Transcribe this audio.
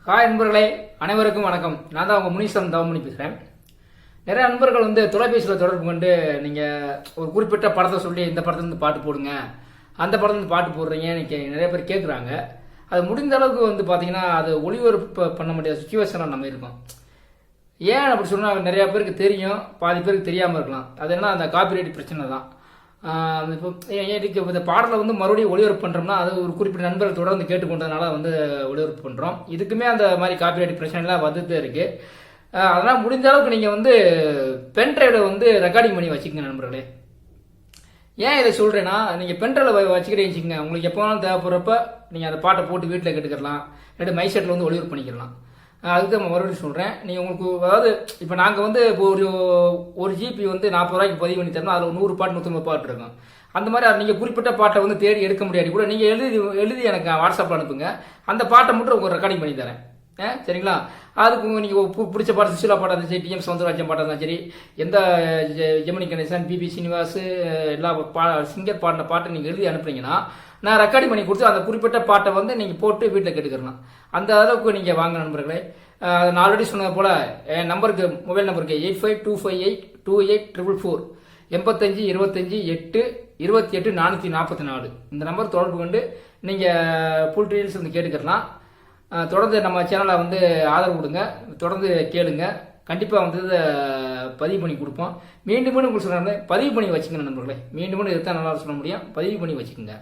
Hi நண்பர்களே, அனைவருக்கும் வணக்கம். நான் தான் உங்கள் முனீஸ்வரன் தவமணி பேசுகிறேன். நிறைய நண்பர்கள் தொலைபேசியில் தொடர்பு கொண்டு நீங்கள் ஒரு குறிப்பிட்ட படத்தை சொல்லி இந்த படத்துலேருந்து பாட்டு போடுங்க, அந்த படத்துலேருந்து பாட்டு போடுறீங்க எனக்கு நிறைய பேர் கேட்குறாங்க. அது முடிந்த அளவுக்கு பார்த்தீங்கன்னா அது ஒளிபரப்பு பண்ண முடியாத சுச்சுவேஷனாக நம்ம இருக்கோம். ஏன் அப்படி சொன்னால் நிறையா பேருக்கு தெரியும், பாதி பேருக்கு தெரியாமல் இருக்கலாம். அது என்ன, அந்த காப்பிரைட் பிரச்சனை தான். இப்போ இந்த பாடலை மறுபடியும் ஒளிபரப்பு பண்ணுறோம்னா அது ஒரு குறிப்பிட்ட நண்பர்கள் தொடர்ந்து கேட்டுக்கொண்டதுனால ஒளிபரப்பு பண்ணுறோம். இதுக்குமே அந்த மாதிரி காப்பிரைட் பிரச்சனைலாம் வந்துட்டு இருக்குது. அதனால் முடிந்த அளவுக்கு நீங்கள் பென்ட்ரைவில் ரெக்கார்டிங் பண்ணி வச்சுக்கோங்க நண்பர்களே. ஏன் இதை சொல்கிறேன்னா, நீங்கள் பென்ட்ரைவில் வச்சுக்கிட்டே வச்சுக்கோங்க. உங்களுக்கு எப்போ வேணாலும் தேவைப்படுறப்ப நீங்கள் அந்த பாட்டை போட்டு வீட்டில் கேட்டுக்கலாம், இல்லாட்டி மைசெட்டில் ஒளிபரப்பு பண்ணிக்கலாம். அதுக்கு நம்ம மறுபடியும் சொல்கிறேன். நீங்கள் உங்களுக்கு அதாவது இப்போ நாங்கள் இப்போ ஒரு ஜிபி 40 ரூபாய்க்கு பதிவு பண்ணி தரணும். அதில் 100 பாட்டு 150 பாட்டு இருக்கும். அந்த மாதிரி நீங்கள் குறிப்பிட்ட பாட்டை தேடி எடுக்க முடியாது கூட நீங்கள் எழுதி எனக்கு வாட்ஸ்அப்பில் அனுப்புங்க. அந்த பாட்டை மட்டும் உங்களுக்கு ரெக்கார்டிங் பண்ணி தரேன். சரிங்களா? அதுக்கு நீங்கள் பிடிச்ச பாட்டு, சுஷிலா பாட்டாக இருந்தாலும் சரி, டிஎம் சௌந்தரராஜன் பாட்டாக இருந்தாலும் சரி, எந்த ஜெமினி கணேசன், பிபி சீனிவாஸ் எல்லா சிங்கர் பாடின பாட்டை நீங்கள் எழுதி அனுப்புனீங்கன்னா நான் ரெக்கார்டிங் பண்ணி கொடுத்து அந்த குறிப்பிட்ட பாட்டை நீங்கள் போட்டு வீட்டில் கேட்டுக்கிறலாம். அந்த அளவுக்கு நீங்கள் வாங்க நண்பர்களே. நான் ஆல்ரெடி சொன்னது போல் என் நம்பருக்கு, மொபைல் நம்பருக்கு 8525828444 85 25 8 28 444 இந்த நம்பர் தொடர்பு கொண்டு நீங்கள் ஃபுல் டீடைல்ஸ் கேட்டுக்கிறலாம். தொடர்ந்து நம்ம சேனலை ஆதரவு கொடுங்க, தொடர்ந்து கேளுங்க. கண்டிப்பாக இதை பதிவு பண்ணி கொடுப்போம். மீண்டும் உங்களுக்கு சொல்கிறேன், பதிவு பண்ணி வச்சுக்கங்க நண்பர்களே. மீண்டும் இதுதான் நல்லா சொல்ல முடியும், பதிவு பண்ணி வச்சுக்கோங்க.